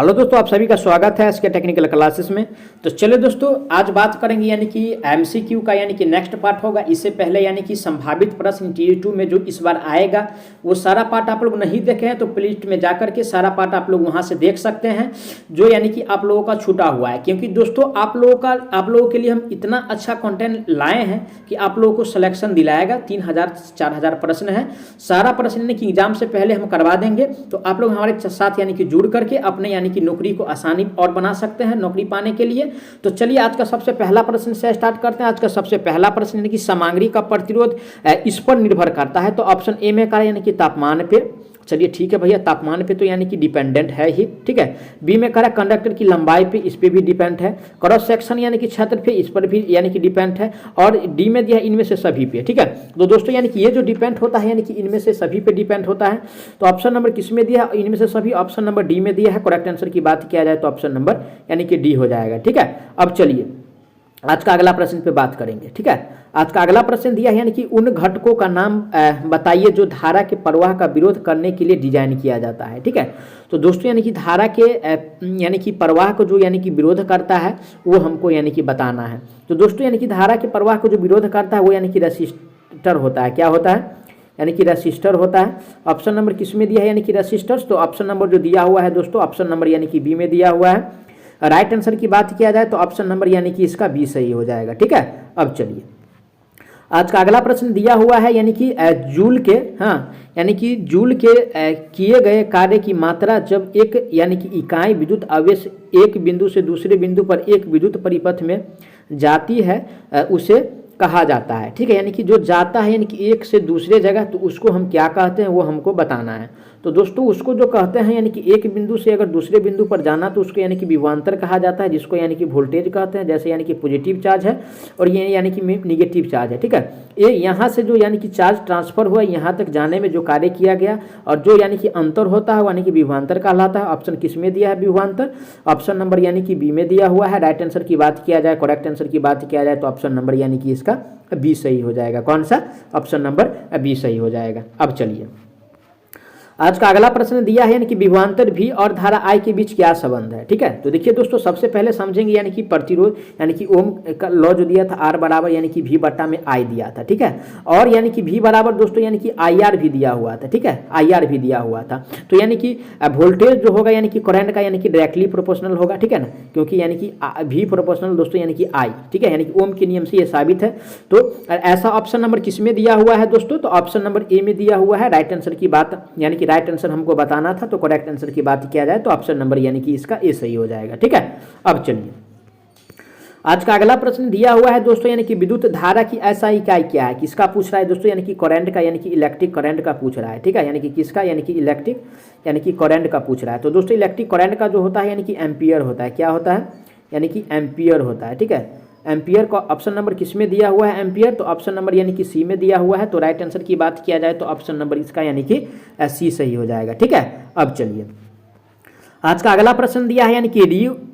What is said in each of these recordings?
Hello दोस्तों, आप सभी का स्वागत है इसके टेक्निकल क्लासेस में। तो चलिए दोस्तों, आज बात करेंगे यानी कि एमसीक्यू का, यानी कि नेक्स्ट पार्ट होगा। इससे पहले यानी कि संभावित प्रश्न टी2 में जो इस बार आएगा वो सारा पार्ट आप लोग नहीं देखे हैं तो प्लेलिस्ट में जाकर के सारा पार्ट आप लोग वहां से देख सकते हैं, जो यानी कि आप लोगों का छूटा हुआ है। क्योंकि दोस्तों आप लोगों के लिए हम इतना अच्छा कंटेंट लाए हैं कि आप लोगों को सिलेक्शन दिलाएगा। 3000-4000 प्रश्न है, सारा प्रश्न यानी कि एग्जाम से पहले हम करवा देंगे। तो आप लोग हमारे साथ यानी कि जुड़ करके अपने यानी कि नौकरी को आसानी और बना सकते हैं नौकरी पाने के लिए। तो चलिए आज का सबसे पहला प्रश्न से स्टार्ट करते हैं। आज का सबसे पहला प्रश्न यानी कि सामग्री का प्रतिरोध इस पर निर्भर करता है। तो ऑप्शन ए में करें यानी कि तापमान पे। चलिए ठीक है भैया, तापमान पे तो यानी कि डिपेंडेंट है ही, ठीक है। बी में करा कंडक्टर की लंबाई पे, इस पे भी डिपेंड है। क्रॉस सेक्शन यानी कि क्षेत्र पे, इस पर भी यानी कि डिपेंड है। और डी में दिया इनमें से सभी पे, ठीक है। तो दोस्तों यानी कि ये जो डिपेंड होता है यानी कि इनमें से सभी पे डिपेंड होता है। तो ऑप्शन नंबर किस में दिया, इनमें से सभी, ऑप्शन नंबर डी में दिया है। करेक्ट आंसर की बात किया जाए तो ऑप्शन नंबर यानी कि डी हो जाएगा, ठीक है। अब चलिए आज का अगला प्रश्न पे बात करेंगे, ठीक है। आज का अगला प्रश्न दिया है यानी कि उन घटकों का नाम बताइए जो धारा के प्रवाह का विरोध करने के लिए डिजाइन किया जाता है, ठीक है। तो दोस्तों यानी कि धारा के यानी कि प्रवाह को जो यानी कि विरोध करता है वो हमको यानी कि बताना है। तो दोस्तों यानी कि धारा के प्रवाह को जो विरोध करता है वो यानी कि रेसिस्टर होता है। क्या होता है? यानी कि रेसिस्टर होता है। ऑप्शन नंबर किस में दिया है यानी कि रेसिस्टर्स। तो ऑप्शन नंबर जो दिया हुआ है दोस्तों, ऑप्शन नंबर यानी कि बी में दिया हुआ है। राइट आंसर की बात किया जाए तो ऑप्शन नंबर यानी कि इसका बी सही हो जाएगा, ठीक है। अब चलिए आज का अगला प्रश्न दिया हुआ है यानी कि जूल के, हाँ, यानी कि जूल के किए गए कार्य की मात्रा जब एक यानी कि इकाई विद्युत आवेश एक बिंदु से दूसरे बिंदु पर एक विद्युत परिपथ में जाती है उसे कहा जाता है, ठीक है। यानी कि जो जाता है यानी कि एक से दूसरे जगह, तो उसको हम क्या कहते हैं वो हमको बताना है। तो दोस्तों उसको जो कहते हैं यानी कि एक बिंदु से अगर दूसरे बिंदु पर जाना तो उसको यानी कि विभवांतर कहा जाता है, जिसको यानी कि वोल्टेज कहते हैं। जैसे यानी कि पॉजिटिव चार्ज है और ये यानी कि निगेटिव चार्ज है, ठीक है। ये यहाँ से जो यानी कि चार्ज ट्रांसफर हुआ यहाँ तक जाने में जो कार्य किया गया और जो यानी कि अंतर होता है यानी कि विभवांतर कहलाता है। ऑप्शन किस में दिया है विभवांतर, ऑप्शन नंबर यानी कि बी में दिया हुआ है। राइट आंसर की बात किया जाए, करेक्ट आंसर की बात किया जाए तो ऑप्शन नंबर यानी कि इसका बी सही हो जाएगा। कौन सा? ऑप्शन नंबर बी सही हो जाएगा। अब चलिए आज का अगला प्रश्न दिया है यानी कि विभवांतर भी और धारा आई के बीच क्या संबंध है, ठीक है। तो देखिए दोस्तों सबसे पहले समझेंगे यानी कि प्रतिरोध यानी कि ओम का लॉ जो दिया था, आर बराबर यानी कि वी बट्टा में आई दिया था, ठीक है। और यानी कि वी बराबर दोस्तों यानी कि आई आर भी दिया हुआ था, ठीक है। आई आर भी दिया हुआ था। तो यानी कि वोल्टेज जो होगा यानी कि करंट का यानी कि डायरेक्टली प्रोपोर्शनल होगा, ठीक है ना, क्योंकि यानी कि वी प्रोपोर्शनल दोस्तों यानी कि आई, ठीक है। यानी कि ओम के नियम से ये साबित है। तो ऐसा ऑप्शन नंबर किस में दिया हुआ है दोस्तों, तो ऑप्शन नंबर ए में दिया हुआ है। राइट आंसर की बात यानी कि राइट आंसर हमको बताना था, तो करेक्ट आंसर की बात किया जाए तो ऑप्शन नंबर यानी कि इसका ए सही हो जाएगा, ठीक है। अब चलिए आज का अगला प्रश्न दिया हुआ है दोस्तों यानी कि विद्युत धारा की ऐसा इकाई क्या है, किसका पूछ रहा है दोस्तों, यानी कि करंट का यानी कि इलेक्ट्रिक करंट का पूछ रहा है, ठीक है। यानी कि किसका, यानी कि इलेक्ट्रिक यानी कि करंट का पूछ रहा है। तो दोस्तों इलेक्ट्रिक करंट का जो होता है यानी कि एम्पियर होता है। क्या होता है? यानी कि एम्पियर होता है, ठीक है। एम्पियर का ऑप्शन नंबर किस में दिया हुआ है एम्पियर, तो ऑप्शन नंबर यानी कि सी में दिया हुआ है। तो राइट आंसर की बात किया जाए तो ऑप्शन नंबर इसका यानी कि सी सही हो जाएगा, ठीक है। अब चलिए आज का अगला प्रश्न दिया है यानी कि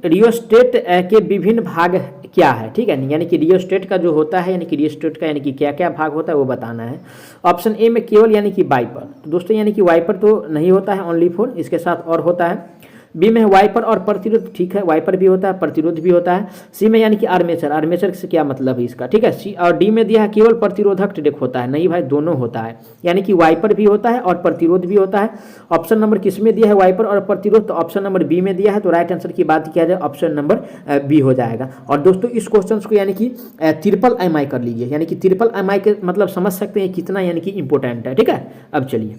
रियोस्टेट के विभिन्न भाग क्या है, ठीक है। यानी कि रियोस्टेट का जो होता है यानी कि रियोस्टेट का यानी कि क्या क्या भाग होता है वो बताना है। ऑप्शन ए में केवल यानी कि वाइपर। तो दोस्तों यानी कि वाइपर तो नहीं होता है, ओनली फोर, इसके साथ और होता है। बी में है वाइपर और प्रतिरोध, ठीक है, वाइपर भी होता है प्रतिरोध भी होता है। सी में यानी कि आर्मेचर, आर्मेचर से क्या मतलब है इसका, ठीक है। सी और डी में दिया है केवल प्रतिरोधक ट्रेक होता है। नहीं भाई, दोनों होता है, यानी कि वाइपर भी होता है और प्रतिरोध भी होता है। ऑप्शन नंबर किस में दिया है वाइपर और प्रतिरोध, तो ऑप्शन नंबर बी में दिया है। तो राइट आंसर की बात किया जाए ऑप्शन नंबर बी हो जाएगा। और दोस्तों इस क्वेश्चन को यानी कि ट्रिपल एमआई कर लीजिए, यानी कि ट्रिपल एमआई के मतलब समझ सकते हैं कितना यानी कि इंपॉर्टेंट है, ठीक है। अब चलिए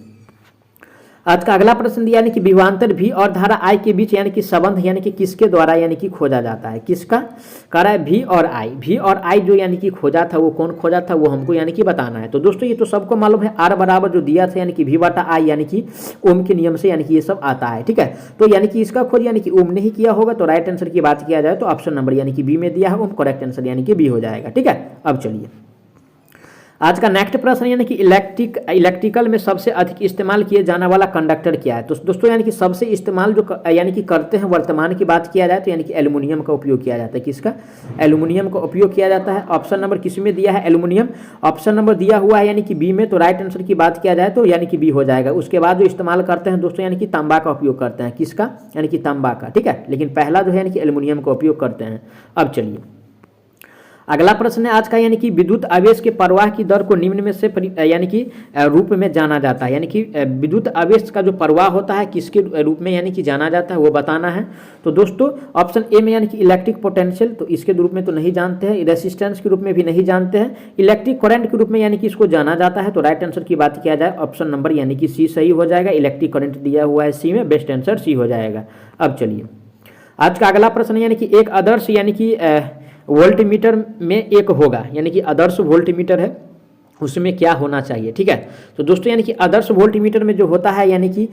आज का अगला प्रश्न दिया यानी कि विभवांतर भी और धारा आई के बीच यानी कि संबंध यानी कि किसके द्वारा यानी कि खोजा जाता है, किसका कह रहा है, भी और आई। भी और आई जो यानी कि खोजा था वो कौन खोजा था वो हमको यानी कि बताना है। तो दोस्तों ये तो सबको मालूम है, आर बराबर जो दिया था यानी कि भी बटा आई यानी कि ओम के नियम से यानी कि ये सब आता है, ठीक है। तो यानी कि इसका खोज यानी कि ओम ने ही किया होगा। तो राइट आंसर की बात किया जाए तो ऑप्शन नंबर यानी कि बी में दिया है ओम, करेक्ट आंसर यानी कि बी हो जाएगा, ठीक है। अब चलिए आज का नेक्स्ट प्रश्न यानी कि इलेक्ट्रिकल में सबसे अधिक इस्तेमाल किए जाने वाला कंडक्टर क्या है। तो दोस्तों यानी कि सबसे इस्तेमाल जो यानी कि करते हैं वर्तमान की बात किया जाए तो यानी कि एल्युमिनियम का उपयोग किया जाता है। किसका? एल्युमिनियम का उपयोग किया जाता है। ऑप्शन नंबर किस में दिया है? एल्युमिनियम। ऑप्शन नंबर दिया हुआ है यानी कि बी में, तो राइट आंसर की बात किया जाए तो यानी कि बी हो जाएगा। उसके बाद जो इस्तेमाल करते हैं दोस्तों यानी कि तांबा का उपयोग करते हैं। किसका? यानी कि तांबा का, ठीक है। लेकिन पहला जो है यानी कि एल्युमिनियम का उपयोग करते हैं। अब चलिए अगला प्रश्न है आज का, यानी कि विद्युत आवेश के प्रवाह की दर को निम्न में से यानी कि रूप में जाना जाता है। यानी कि विद्युत आवेश का जो प्रवाह होता है किसके रूप में यानी कि जाना जाता है वो बताना है। तो दोस्तों ऑप्शन ए में यानी कि इलेक्ट्रिक पोटेंशियल, तो इसके रूप में तो नहीं जानते हैं। रेसिस्टेंस के रूप में भी नहीं जानते हैं। इलेक्ट्रिक करंट के रूप में यानी कि इसको जाना जाता है। तो राइट आंसर की बात किया जाए ऑप्शन नंबर यानी कि सी सही हो जाएगा। इलेक्ट्रिक करंट दिया हुआ है सी में, बेस्ट आंसर सी हो जाएगा। अब चलिए आज का अगला प्रश्न यानी कि एक आदर्श यानी कि वोल्टमीटर में एक होगा, यानी कि आदर्श वोल्टमीटर है उसमें क्या होना चाहिए, ठीक है। तो दोस्तों यानी कि आदर्श वोल्टमीटर में जो होता है यानी कि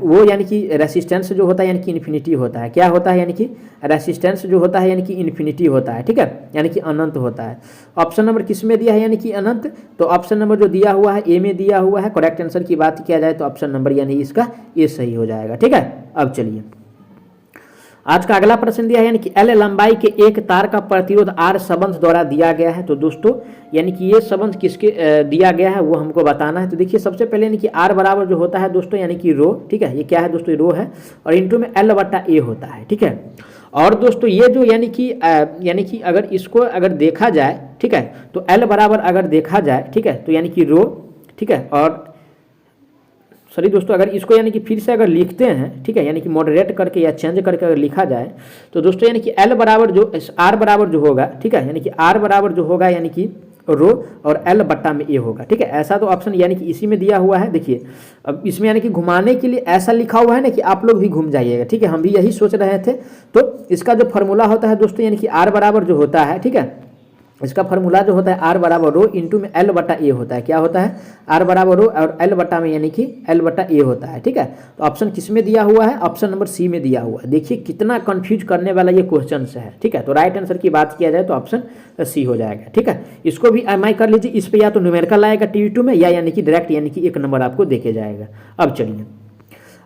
वो यानी कि रेसिस्टेंस जो होता है यानी कि इन्फिनिटी होता है। क्या होता है? यानी कि रेसिस्टेंस जो होता है यानी कि इन्फिनिटी होता है, ठीक है, यानी कि अनंत होता है। ऑप्शन नंबर किस में दिया है? यानी कि अनंत। तो ऑप्शन नंबर जो दिया हुआ है ए में दिया हुआ है। करेक्ट आंसर की बात किया जाए तो ऑप्शन नंबर यानी इसका ए सही हो जाएगा, ठीक है। अब चलिए आज का अगला प्रश्न दिया है यानी कि एल लंबाई के एक तार का प्रतिरोध आर संबंध द्वारा दिया गया है। तो दोस्तों यानी कि ये संबंध किसके दिया गया है वो हमको बताना है। तो देखिए सबसे पहले यानी कि आर बराबर जो होता है दोस्तों यानी कि रो, ठीक है, ये क्या है दोस्तों? रो है और इंटू में एल बटा ए होता है, ठीक है। और दोस्तों ये जो यानी कि अगर इसको अगर देखा जाए, ठीक है, तो एल बराबर अगर देखा जाए, ठीक है, तो यानी कि रो, ठीक है, और सॉरी दोस्तों अगर इसको यानी कि फिर से अगर लिखते हैं, ठीक है, यानी कि मॉडरेट करके या चेंज करके अगर लिखा जाए तो दोस्तों यानी कि एल बराबर जो आर बराबर जो होगा, ठीक है, यानी कि आर बराबर जो होगा यानी कि रो और एल बट्टा में ए होगा, ठीक है। ऐसा तो ऑप्शन यानी कि इसी में दिया हुआ है। देखिए अब इसमें यानी कि घुमाने के लिए ऐसा लिखा हुआ है ना कि आप लोग भी घूम जाइएगा, ठीक है, हम भी यही सोच रहे थे। तो इसका जो फॉर्मूला होता है दोस्तों यानी कि आर बराबर जो होता है, ठीक है, इसका फॉर्मूला जो होता है आर बराबर रो इंटू में एल बटा ए होता है। क्या होता है? आर बराबर रो और एल बटा में यानी कि एल बटा ए होता है, ठीक है। तो ऑप्शन किस में दिया हुआ है? ऑप्शन नंबर सी में दिया हुआ है। देखिए कितना कंफ्यूज करने वाला ये क्वेश्चन है, ठीक है। तो राइट आंसर की बात किया जाए तो ऑप्शन सी हो जाएगा, ठीक है। इसको भी एम आई कर लीजिए। इस पर या तो न्यूमेरिकल आएगा टी2 में या यानी कि डायरेक्ट यानी कि 1 नंबर आपको देके जाएगा। अब चलिए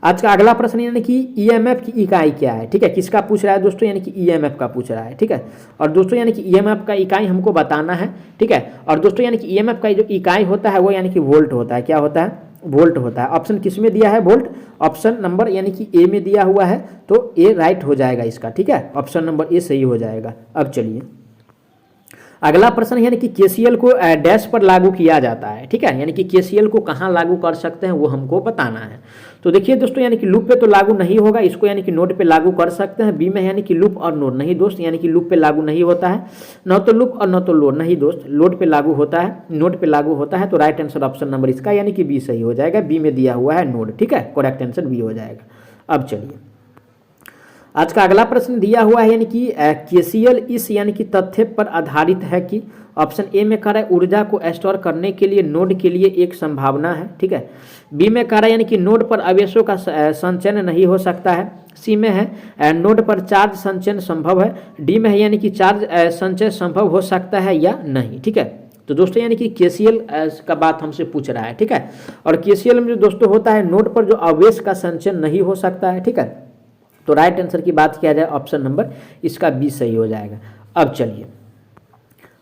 आज का अगला प्रश्न यानी कि ईएमएफ की इकाई क्या है, ठीक है। किसका पूछ रहा है दोस्तों? यानी कि ईएमएफ का पूछ रहा है, ठीक है। और दोस्तों यानी कि ईएमएफ का इकाई हमको बताना है, ठीक है। और दोस्तों यानी कि ईएमएफ का जो इकाई होता है वो यानी कि वोल्ट होता है। क्या होता है? वोल्ट होता है। ऑप्शन किस में दिया है? वोल्ट। ऑप्शन नंबर यानी कि ए में दिया हुआ है तो ए राइट हो जाएगा इसका, ठीक है। ऑप्शन नंबर ए सही हो जाएगा। अब चलिए अगला प्रश्न यानी कि केसीएल को डैश पर लागू किया जाता है, ठीक है, यानी कि केसीएल को कहाँ लागू कर सकते हैं वो हमको बताना है। तो देखिए दोस्तों यानी कि लूप पे तो लागू नहीं होगा, इसको यानी कि नोड पे लागू कर सकते हैं। बी में यानी कि लूप और नोड नहीं दोस्त, यानी कि लूप पे लागू नहीं होता है। न तो लूप और न तो लोड नहीं दोस्त, लोड पे लागू होता है, नोड पे लागू होता है। तो राइट आंसर ऑप्शन नंबर इसका यानी कि बी सही हो जाएगा। बी में दिया हुआ है नोड, ठीक है, करेक्ट आंसर बी हो जाएगा। अब चलिए आज का अगला प्रश्न दिया हुआ है यानी कि केसीएल इस यानी कि तथ्य पर आधारित है कि ऑप्शन ए में कह रहा है ऊर्जा को स्टोर करने के लिए नोड के लिए एक संभावना है, ठीक है। बी में कह रहा है यानी कि नोड पर आवेशों का संचयन नहीं हो सकता है। सी में है नोड पर चार्ज संचयन संभव है। डी में है यानी कि चार्ज संचय संभव हो सकता है या नहीं, ठीक है। तो दोस्तों यानी कि केसीएल का बात हमसे पूछ रहा है, ठीक है। और केसीएल में जो दोस्तों होता है नोड पर जो आवेश का संचयन नहीं हो सकता है, ठीक है। तो राइट आंसर की बात किया जाए ऑप्शन नंबर इसका बी सही हो जाएगा। अब चलिए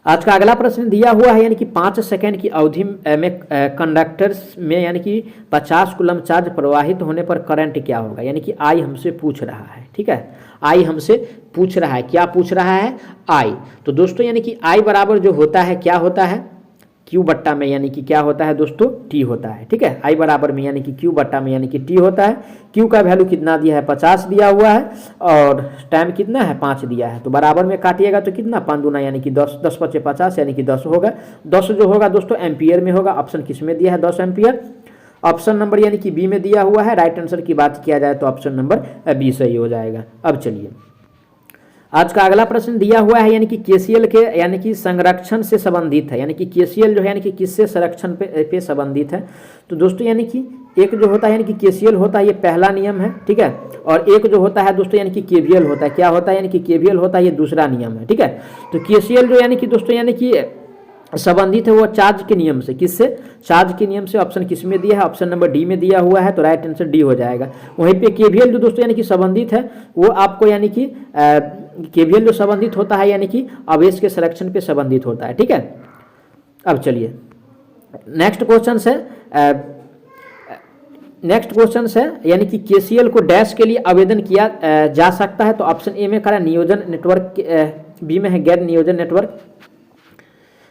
आज का अगला प्रश्न दिया हुआ है यानी कि 5 सेकंड की अवधि में कंडक्टर्स में यानी कि 50 कूलम चार्ज प्रवाहित होने पर करंट क्या होगा, यानी कि आई हमसे पूछ रहा है, ठीक है। आई हमसे पूछ रहा है, क्या पूछ रहा है? आई। तो दोस्तों यानी कि आई बराबर जो होता है क्या होता है? क्यू बट्टा में यानी कि क्या होता है दोस्तों? टी होता है, ठीक है। आई बराबर में यानी कि क्यू बट्टा में यानी कि टी होता है। क्यू का वैल्यू कितना दिया है? 50 दिया हुआ है और टाइम कितना है? 5 दिया है। तो बराबर में काटिएगा तो कितना? 5 दूना यानी कि 10, 10 पचे 50 यानी कि 10 होगा। 10 जो होगा दोस्तों एम्पियर में होगा। ऑप्शन किस में दिया है? 10 एम्पियर। ऑप्शन नंबर यानी कि बी में दिया हुआ है। राइट आंसर की बात किया जाए तो ऑप्शन नंबर बी सही हो जाएगा। अब चलिए आज का अगला प्रश्न दिया हुआ है यानी कि केसीएल के यानी कि संरक्षण से संबंधित है, यानी कि केसीएल जो है यानी कि किससे संरक्षण पे संबंधित है। तो दोस्तों यानी कि एक जो होता है यानी कि केसीएल होता है, ये पहला नियम है, ठीक है। और एक जो होता है दोस्तों यानी कि केवीएल होता है। क्या होता है? यानी कि केवीएल होता है, ये दूसरा नियम है, ठीक है। तो केसीएल जो यानी कि दोस्तों यानी कि संबंधित है वो चार्ज के नियम से। किससे? चार्ज के नियम से। ऑप्शन किस में दिया है? ऑप्शन नंबर डी में दिया हुआ है, तो राइट आंसर डी हो जाएगा। वहीं पे केवीएल जो दोस्तों यानी कि संबंधित है वो आपको यानी कि केवीएल जो संबंधित होता है यानी कि आवेश के संरक्षण पे संबंधित होता है। ठीक है, अब चलिए नेक्स्ट क्वेश्चन है यानी कि केसीएल को डैश के लिए आवेदन किया जा सकता है, तो ऑप्शन ए में करा नियोजन नेटवर्क, बी में है गैर नियोजन नेटवर्क,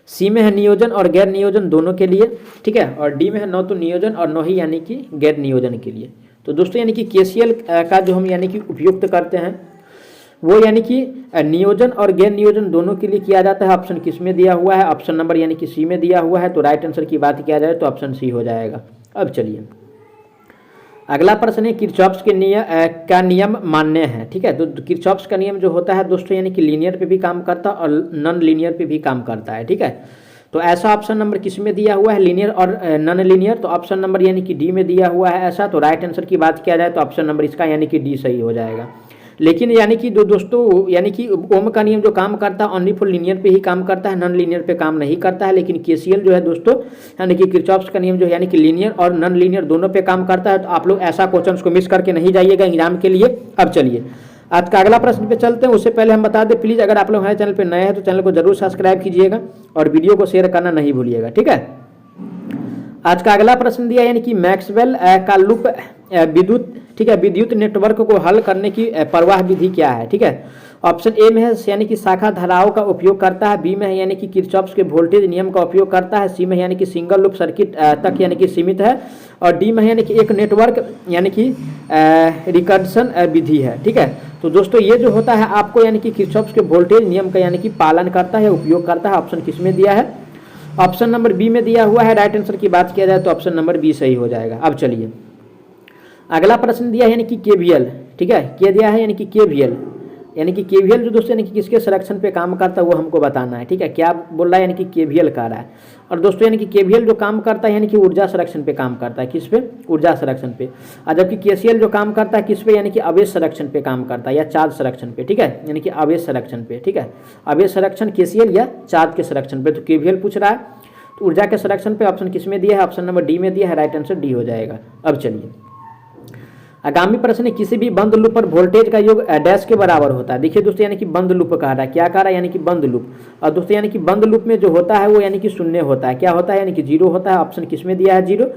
सी में है नियोजन और गैर नियोजन दोनों के लिए, ठीक है, और डी में है न तो नियोजन और न ही यानी कि गैर नियोजन के लिए। तो दोस्तों यानी कि केसीएल का जो हम यानी कि उपयुक्त करते हैं वो यानी कि नियोजन और गैर नियोजन दोनों के लिए किया जाता है। ऑप्शन किस में दिया हुआ है? ऑप्शन नंबर यानी कि सी में दिया हुआ है, तो राइट आंसर की बात किया जाए तो ऑप्शन सी हो जाएगा। अब चलिए अगला प्रश्न है किरचॉफ्स के का नियम मान्य है। ठीक है, तो किरचॉफ्स का नियम जो होता है दोस्तों यानी कि लीनियर पे भी काम करता है और नॉन लीनियर पे भी काम करता है। ठीक है, तो ऐसा ऑप्शन नंबर किस में दिया हुआ है? लीनियर और नॉन लीनियर, तो ऑप्शन नंबर यानी कि डी में दिया हुआ है ऐसा, तो राइट आंसर की बात किया जाए तो ऑप्शन नंबर इसका यानी कि डी सही हो जाएगा। लेकिन यानी कि दोस्तों यानी कि ओम का नियम जो काम करता है ओनली फॉर लीनियर पे ही काम करता है, नॉन लीनियर पे काम नहीं करता है। लेकिन केसीएल जो है दोस्तों यानी कि किरचॉफ्स का नियम जो है यानी कि लीनियर और नॉन लीनियर दोनों पे काम करता है। तो आप लोग ऐसा क्वेश्चन को मिस करके नहीं जाइएगा एग्जाम के लिए। अब चलिए आज का अगला प्रश्न पे चलते हैं। उससे पहले हम बता दें प्लीज़ अगर आप लोग हमारे चैनल पर नए हैं तो चैनल को जरूर सब्सक्राइब कीजिएगा और वीडियो को शेयर करना नहीं भूलिएगा। ठीक है, आज का अगला प्रश्न दिया यानी कि मैक्सवेल का लूप विद्युत, ठीक है, विद्युत नेटवर्क को हल करने की प्रवाह विधि क्या है? ठीक है, ऑप्शन ए में है यानी कि शाखा धाराओं का उपयोग करता है, बी में है यानी कि किरचॉफ्स के वोल्टेज नियम का उपयोग करता है, सी में यानी कि सिंगल लूप सर्किट तक यानी कि सीमित है, और डी में यानी कि एक नेटवर्क यानी कि रिकर्सन विधि है। ठीक है, तो दोस्तों ये जो होता है आपको यानी कि किरचॉफ्स के वोल्टेज नियम का यानी कि पालन करता है, उपयोग करता है। ऑप्शन किस में दिया है? ऑप्शन नंबर बी में दिया हुआ है। राइट आंसर की बात किया जाए तो ऑप्शन नंबर बी सही हो जाएगा। अब चलिए अगला प्रश्न दिया है यानी कि केवीएल, ठीक है, क्या दिया है यानी कि केवीएल, यानी कि केवीएल जो दोस्तों यानी कि किसके संरक्षण पे काम करता है वो हमको बताना है। ठीक है, क्या बोल रहा है यानी कि केवीएल कह रहा है, और दोस्तों यानी कि केवीएल जो काम करता है यानी कि ऊर्जा संरक्षण पे काम करता है। किस पे? ऊर्जा संरक्षण पे। और जबकि केसीएल जो काम करता है किस पे? यानी कि आवेश संरक्षण पे काम करता है या चार्ज संरक्षण पे। ठीक है, यानी कि आवेश संरक्षण पे। ठीक है, आवेश संरक्षण केसीएल या चार्ज के संरक्षण पे। तो केवीएल पूछ रहा है, तो ऊर्जा के संरक्षण पे ऑप्शन किस में दिया है? ऑप्शन नंबर डी में दिया है। राइट आंसर डी हो जाएगा। अब चलिए आगामी प्रश्न है किसी भी बंद लूप पर वोल्टेज का योग डैश के बराबर होता है। देखिए दोस्तों यानी कि बंद लूप कह रहा है, क्या कह रहा है यानी कि बंद लूप, और दोस्तों यानी कि बंद लूप में जो होता है वो यानी कि शून्य होता है। क्या होता है? यानी कि जीरो होता है। ऑप्शन किस में दिया है? जीरो।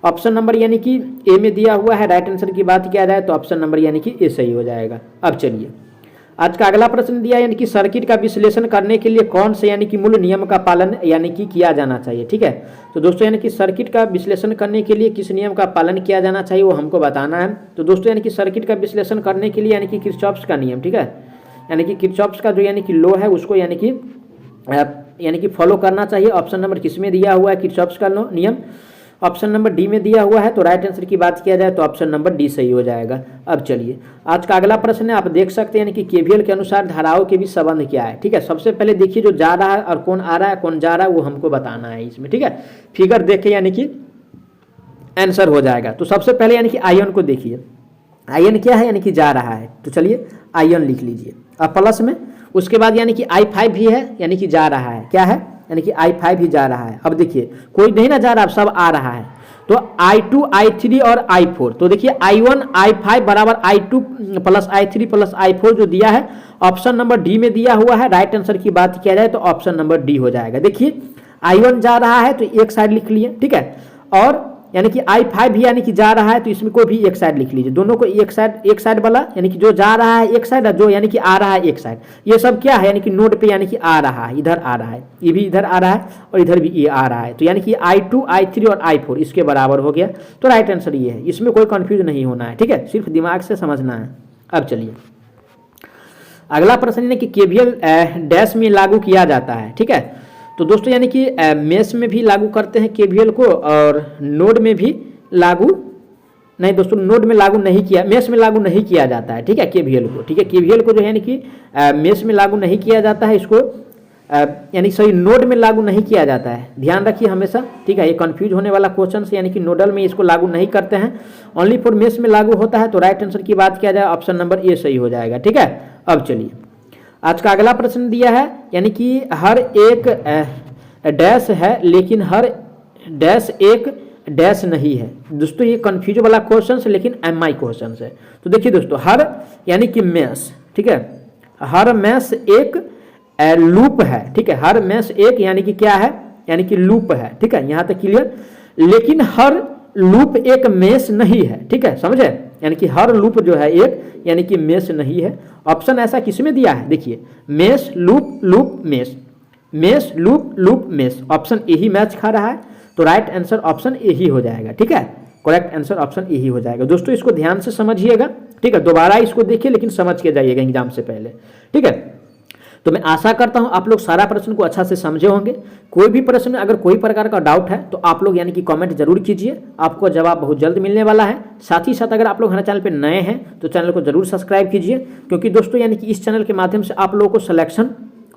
ऑप्शन नंबर यानी कि ए में दिया हुआ है। राइट आंसर की बात किया जाए तो ऑप्शन नंबर यानी कि ए सही हो जाएगा। अब चलिए आज का अगला प्रश्न दिया यानी कि सर्किट का विश्लेषण करने के लिए कौन से यानी कि मूल नियम का पालन यानी कि किया जाना चाहिए। ठीक है, तो दोस्तों यानी कि सर्किट का विश्लेषण करने के लिए किस नियम का पालन किया जाना चाहिए वो हमको बताना है। तो दोस्तों यानी कि सर्किट का विश्लेषण करने के लिए यानी कि किरचॉफ्स का नियम, ठीक है, यानी कि किरचॉफ्स का जो यानी कि लॉ है उसको यानी कि फॉलो करना चाहिए। ऑप्शन नंबर किस में दिया हुआ है? किरचॉफ्स का नियम। ऑप्शन नंबर डी में दिया हुआ है। तो राइट आंसर की बात किया जाए तो ऑप्शन नंबर डी सही हो जाएगा। अब चलिए आज का अगला प्रश्न है, आप देख सकते हैं यानी कि केवीएल के अनुसार धाराओं के बीच संबंध क्या है। ठीक है, सबसे पहले देखिए जो जा रहा है और कौन आ रहा है कौन जा रहा है वो हमको बताना है इसमें। ठीक है, फिगर देखे यानी कि आंसर हो जाएगा। तो सबसे पहले यानी कि आयन को देखिए, आयन क्या है? यानी कि जा रहा है, तो चलिए आयन लिख लीजिए अब प्लस में। उसके बाद यानी कि I5 भी है यानी कि जा रहा है, क्या है? यानी कि I5 ही जा रहा है। अब देखिए कोई नहीं ना जा रहा, अब सब आ रहा है। तो I2, I3 और I4, तो देखिए I1 I5 बराबर I2 plus I3 plus I4 जो दिया है ऑप्शन नंबर डी में दिया हुआ है। राइट आंसर की बात किया जाए तो ऑप्शन नंबर डी हो जाएगा। देखिए I1 जा रहा है तो एक साइड लिख लिए, ठीक है, और यानी कि I5 भी यानी कि जा रहा है तो इसमें कोई भी एक साइड लिख लीजिए। दोनों को एक साइड वाला यानी कि जो जा रहा है एक साइड और जो यानी कि आ रहा है एक साइड, ये सब क्या है? यानी कि नोड पे यानी कि आ रहा है, इधर आ रहा है, ये भी इधर आ रहा है और इधर भी ये आ रहा है। तो यानी कि I2, I3 और I4 इसके बराबर हो गया। तो राइट आंसर ये है, इसमें कोई कन्फ्यूज नहीं होना है। ठीक है, सिर्फ दिमाग से समझना है। अब चलिए अगला प्रश्न है कि केवीएल डैश में लागू किया जाता है। ठीक है, तो दोस्तों यानी कि मेष में भी लागू करते हैं केवीएल को और नोड में भी लागू नहीं, दोस्तों नोड में लागू नहीं किया, मेष में लागू नहीं किया जाता है। ठीक है, केवीएल को, ठीक है, केवीएल को जो है यानी कि मेष में लागू नहीं किया जाता है, इसको यानी सही नोड में लागू नहीं किया जाता है, ध्यान रखिए हमेशा। ठीक है, ये कंफ्यूज होने वाला क्वेश्चन से, यानी कि नोडल में इसको लागू नहीं करते हैं, ओनली फॉर मेष में लागू होता है। तो राइट आंसर की बात किया जाए ऑप्शन नंबर ए सही हो जाएगा। ठीक है, अब चलिए आज का अगला प्रश्न दिया है यानी कि हर एक डैश है लेकिन हर डैश एक डैश नहीं है। दोस्तों ये कंफ्यूज वाला क्वेश्चन है लेकिन MI क्वेश्चन है। तो देखिए दोस्तों, हर यानी कि मेष, ठीक है, हर मेष एक लूप है, ठीक है, हर मेष एक यानी कि क्या है, यानी कि लूप है, ठीक है, यहाँ तक क्लियर। लेकिन हर लूप एक मेष नहीं है, ठीक है, समझे, यानी कि हर लूप जो है एक यानी कि मेष नहीं है। ऑप्शन ऐसा किसमें दिया है, देखिए, मेष लूप लूप मेष, मेष लूप लूप मेष, ऑप्शन ए ही मैच खा रहा है। तो राइट आंसर ऑप्शन ए ही हो जाएगा, ठीक है, करेक्ट आंसर ऑप्शन ए ही हो जाएगा। दोस्तों इसको ध्यान से समझिएगा, ठीक है, दोबारा इसको देखिए लेकिन समझ के जाइएगा एग्जाम से पहले, ठीक है। तो मैं आशा करता हूं आप लोग सारा प्रश्न को अच्छा से समझे होंगे। कोई भी प्रश्न में अगर कोई प्रकार का डाउट है तो आप लोग यानी कि कमेंट जरूर कीजिए, आपको जवाब बहुत जल्द मिलने वाला है। साथ ही साथ अगर आप लोग हमारे चैनल पे नए हैं तो चैनल को जरूर सब्सक्राइब कीजिए, क्योंकि दोस्तों यानी कि इस चैनल के माध्यम से आप लोगों को सिलेक्शन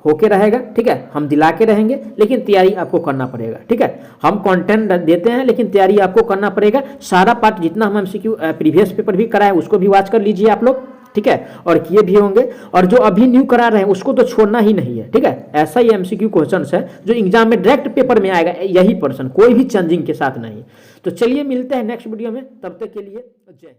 होके रहेगा, ठीक है, हम दिला के रहेंगे लेकिन तैयारी आपको करना पड़ेगा, ठीक है। हम कंटेंट देते हैं लेकिन तैयारी आपको करना पड़ेगा। सारा पार्ट जितना हम MCQ प्रीवियस पेपर भी कराए उसको भी वॉच कर लीजिए आप लोग, ठीक है, और किए भी होंगे। और जो अभी न्यू करा रहे हैं उसको तो छोड़ना ही नहीं है, ठीक है। ऐसा ही MCQ क्वेश्चन है जो एग्जाम में डायरेक्ट पेपर में आएगा, यही पर्सन, कोई भी चेंजिंग के साथ नहीं। तो चलिए मिलते हैं नेक्स्ट वीडियो में, तब तक के लिए जय हिंद।